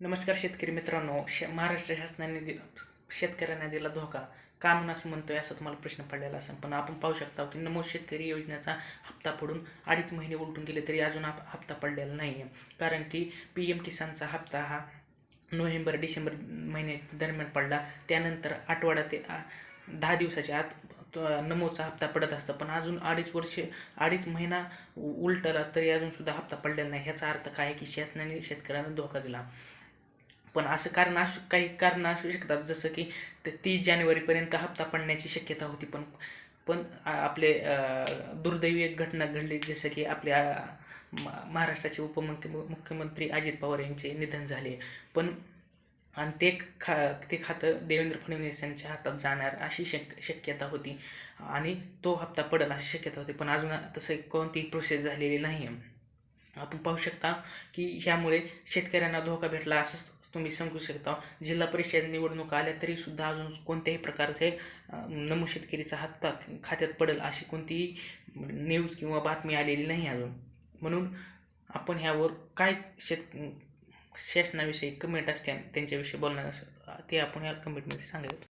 नमस्कार शेतकरी मित्रांनो. महाराष्ट्र शासनाने शेतकऱ्यांना दिला धोका का म्हणून असं म्हणतोय, असा तुम्हाला प्रश्न पडलेला असेल. पण आपण पाहू शकता की नमो शेतकरी योजनेचा हप्ता पडून 2.5 महिने उलटून गेले तरी अजून हप्ता पडलेला नाही आहे. कारण की PM किसानचा हप्ता हा नोव्हेंबर-डिसेंबर महिन्या दरम्यान पडला. त्यानंतर आठवडा ते 10 दिवसाच्या आत नमोचा हप्ता पडत असतं. पण अजून 2.5 महिना उलटला तरी अजूनसुद्धा हप्ता पडलेला नाही. ह्याचा अर्थ काय की शासनाने शेतकऱ्यांना धोका दिला. पण असं काही कारण असू शकतात, जसं की 30 जानेवारीपर्यंत हप्ता पडण्याची शक्यता होती. पण पण आपले दुर्दैवी एक घटना घडली, जसं की आपल्या महाराष्ट्राचे मुख्यमंत्री अजित पवार यांचे निधन झाले. पण आणि ते खातं देवेंद्र फडणवीस यांच्या हातात जाणार अशी शक्यता होती आणि तो हप्ता पडेल अशी शक्यता होती. पण अजून तसं कोणतीही प्रोसेस झालेली नाही आहे. आपण पाहू शकता की ह्यामुळे शेतकऱ्यांना धोका भेटला असं तुम्ही समजू शकता. जिल्हा परिषद निवडणूक आल्या तरीसुद्धा अजून कोणत्याही प्रकारचे नमो शेतकरीचा हप्ता खात्यात पडेल अशी कोणतीही न्यूज किंवा बातमी आलेली नाही अजून. म्हणून आपण ह्यावर काय शासनाविषयी कमेंट असते त्यांच्याविषयी बोलणार असं ते आपण ह्या कमेंटमध्ये सांगायचं.